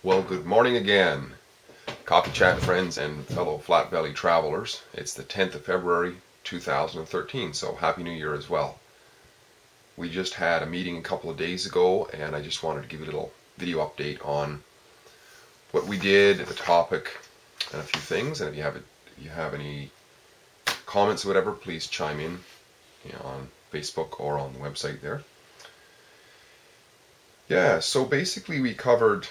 Well, good morning again, coffee chat friends and fellow flat belly travelers. It's the 10th of February 2013, so Happy New Year as well. We just had a meeting a couple of days ago, and I just wanted to give you a little video update on what we did, the topic, and a few things. And if you have any comments or whatever, please chime in, on Facebook or on the website there. Yeah, so basically we covered.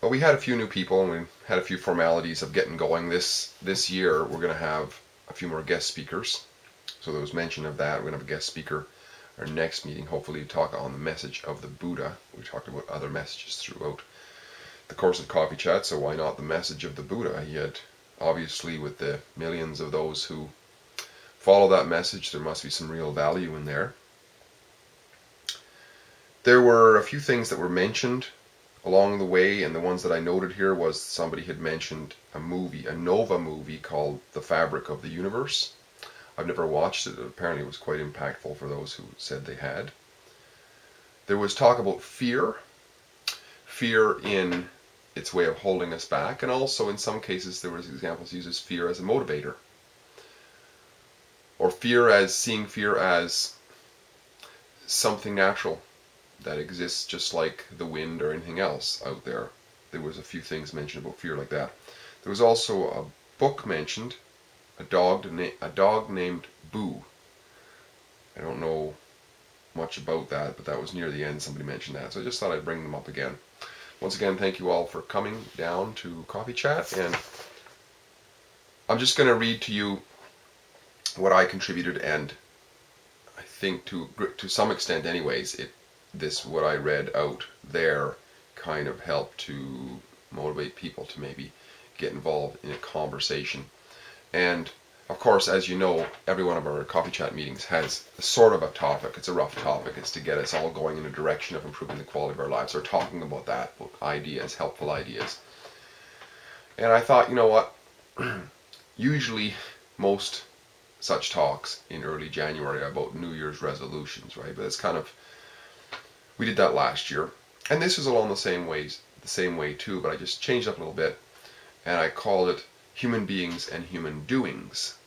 Well, we had a few new people, and we had a few formalities of getting going. This year, we're going to have a few more guest speakers. So there was mention of that. We're going to have a guest speaker our next meeting, hopefully to talk on the message of the Buddha. We talked about other messages throughout the course of Coffee Chat, so why not the message of the Buddha? He had, obviously, with the millions of those who follow that message, there must be some real value in there. There were a few things that were mentioned along the way, and the ones that I noted here was somebody had mentioned a movie, a Nova movie called The Fabric of the Universe. I've never watched it. Apparently it was quite impactful for those who said they had. There was talk about fear in its way of holding us back, and also in some cases there was examples uses fear as a motivator, or seeing fear as something natural that exists just like the wind or anything else out there. There was a few things mentioned about fear like that. There was also a book mentioned, a dog named Boo. I don't know much about that, but that was near the end. Somebody mentioned that, so I just thought I'd bring them up again. Once again, thank you all for coming down to Coffee Chat, and I'm just going to read to you what I contributed, and I think to some extent anyways, what I read out there kind of helped to motivate people to maybe get involved in a conversation. And of course, as you know, every one of our Coffee Chat meetings has a sort of a topic. It's a rough topic. It's to get us all going in a direction of improving the quality of our lives, or talking about that, about ideas, helpful ideas. And I thought, you know what, usually most such talks in early January are about New Year's resolutions, right? But it's kind of, we did that last year, and this is along the same way too, but I just changed up a little bit, and I called it Human Beings and Human Doings,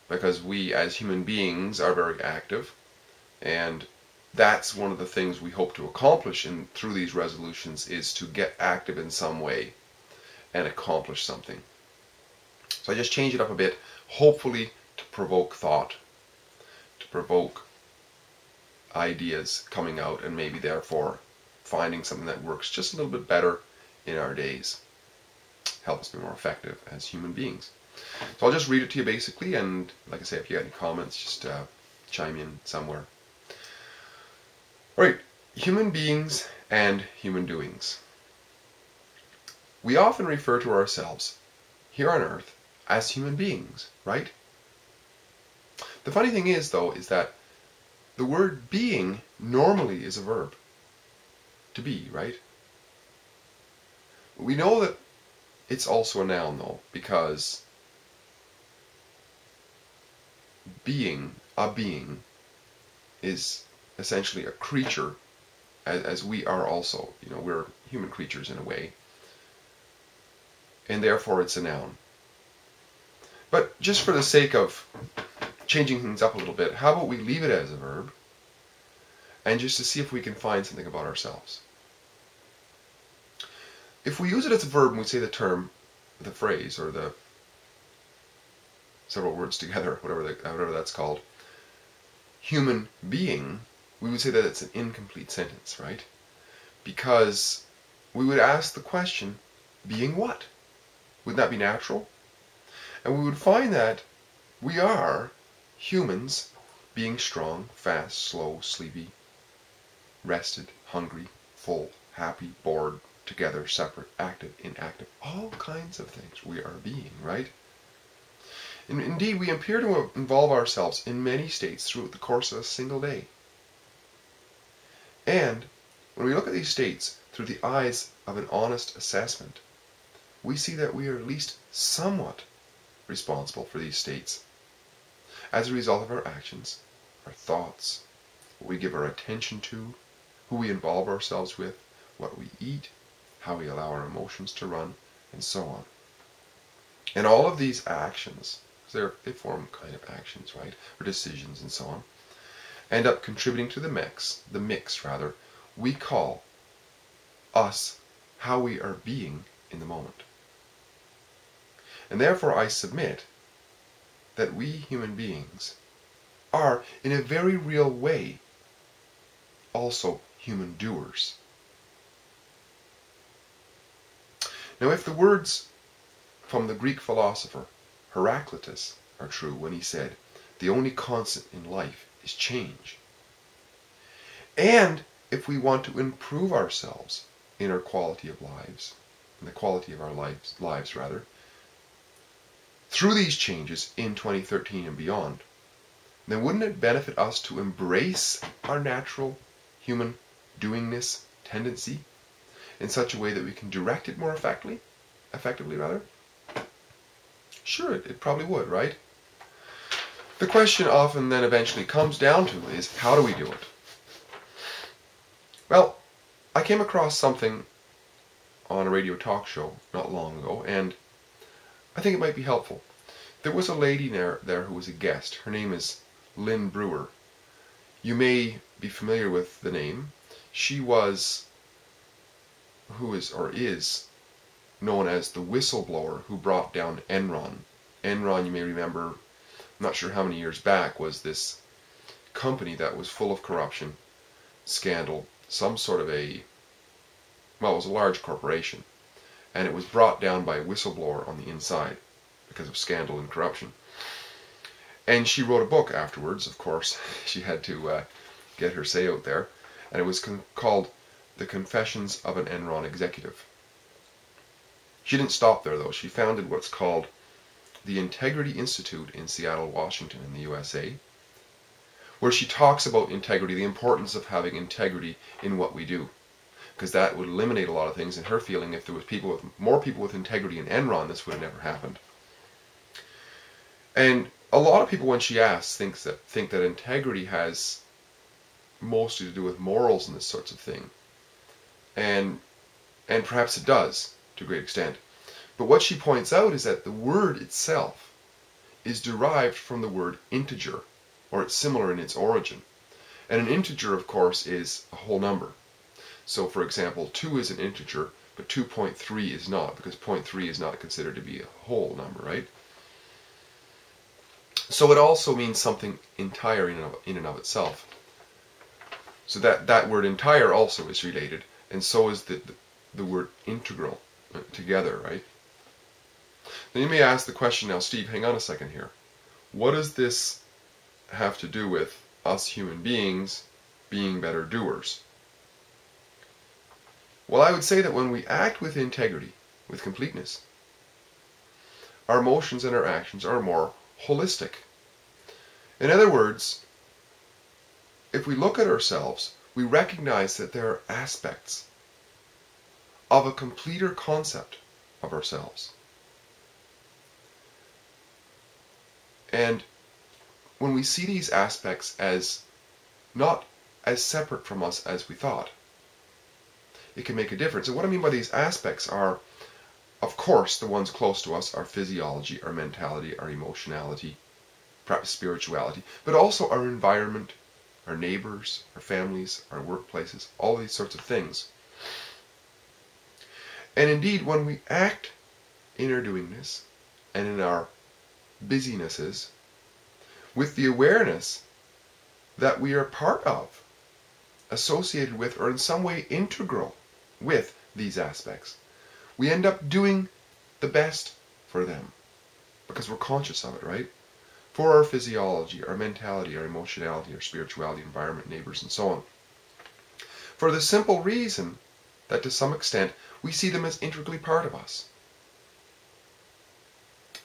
because we as human beings are very active, and that's one of the things we hope to accomplish through these resolutions, is to get active in some way and accomplish something. So I just changed it up a bit, hopefully to provoke thought, to provoke ideas coming out, and maybe therefore finding something that works just a little bit better in our days, help us be more effective as human beings. So I'll just read it to you basically, and like I say, if you got any comments, just chime in somewhere. Alright, human beings and human doings. We often refer to ourselves here on earth as human beings, right? The funny thing is, though, is that the word being normally is a verb. To be, right? We know that it's also a noun, though, because a being is essentially a creature, as we are also. We're human creatures in a way, and therefore it's a noun. But just for the sake of changing things up a little bit, how about we leave it as a verb, and just to see if we can find something about ourselves. If we use it as a verb and we say the phrase, or the several words together, whatever that's called, human being, we would say that it's an incomplete sentence, right? Because we would ask the question, being what? Wouldn't that be natural? And we would find that we are humans, being strong, fast, slow, sleepy, rested, hungry, full, happy, bored, together, separate, active, inactive, all kinds of things we are being, right? And indeed, we appear to involve ourselves in many states throughout the course of a single day. And when we look at these states through the eyes of an honest assessment, we see that we are at least somewhat responsible for these states as a result of our actions, our thoughts, what we give our attention to, who we involve ourselves with, what we eat, how we allow our emotions to run, and so on. And all of these actions, they form kind of actions, right, or decisions and so on, end up contributing to the mix we call us, how we are being in the moment. And therefore I submit that we human beings are, in a very real way, also human doers. Now, if the words from the Greek philosopher Heraclitus are true when he said, the only constant in life is change, and if we want to improve ourselves in our quality of lives, in the quality of our lives rather, through these changes in 2013 and beyond, then wouldn't it benefit us to embrace our natural human doingness tendency in such a way that we can direct it more effectively? Sure, it probably would, right? The question often then eventually comes down to is, how do we do it? Well, I came across something on a radio talk show not long ago, and I think it might be helpful. There was a lady there who was a guest. Her name is Lynn Brewer. You may be familiar with the name. She was, is known as the whistleblower who brought down Enron. Enron, you may remember, I'm not sure how many years back, was this company that was full of corruption, scandal, some sort of it was a large corporation, and it was brought down by a whistleblower on the inside because of scandal and corruption. And she wrote a book afterwards, of course. She had to get her say out there, and it was called The Confessions of an Enron Executive. She didn't stop there, though. She founded what's called the Integrity Institute in Seattle, Washington, in the USA, where she talks about integrity, the importance of having integrity in what we do, because that would eliminate a lot of things. In her feeling, if there was more people with integrity in Enron, this would have never happened. And a lot of people, when she asks, think that integrity has mostly to do with morals and this sorts of thing, and perhaps it does to a great extent. But what she points out is that the word itself is derived from the word integer, or it's similar in its origin. And an integer, of course, is a whole number. So, for example, 2 is an integer, but 2.3 is not, because 0.3 is not considered to be a whole number, right? So it also means something entire in and of itself. So that word entire also is related, and so is the word integral together, right? Then you may ask the question, now Steve, hang on a second here. What does this have to do with us human beings being better doers? Well, I would say that when we act with integrity, with completeness, our emotions and our actions are more holistic. In other words, if we look at ourselves, we recognize that there are aspects of a completer concept of ourselves. And when we see these aspects as not as separate from us as we thought, it can make a difference. And what I mean by these aspects are, of course, the ones close to us, our physiology, our mentality, our emotionality, perhaps spirituality, but also our environment, our neighbors, our families, our workplaces, all these sorts of things. And indeed, when we act in our doingness and in our busynesses with the awareness that we are part of, associated with, or in some way integral with these aspects, we end up doing the best for them because we're conscious of it, right? For our physiology, our mentality, our emotionality, our spirituality, environment, neighbors, and so on. For the simple reason that to some extent we see them as integrally part of us.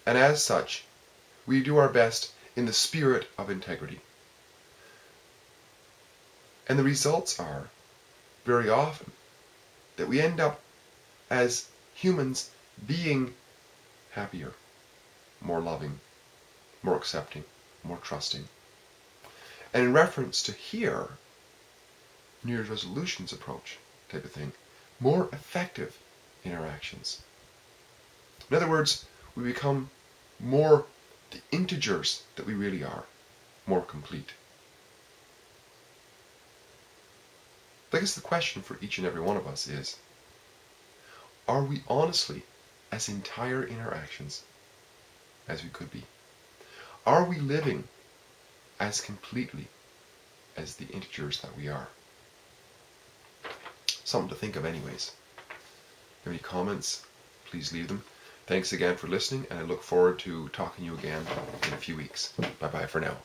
And as such, we do our best in the spirit of integrity. And the results are, very often, that we end up as humans being happier, more loving, more accepting, more trusting. And in reference to here, New Year's resolutions approach type of thing. More effective interactions. In other words, we become more the integers that we really are, more complete. I guess the question for each and every one of us is, are we honestly as entire interactions as we could be? Are we living as completely as the integers that we are? Something to think of anyways. If you have any comments, please leave them. Thanks again for listening, and I look forward to talking to you again in a few weeks. Bye-bye for now.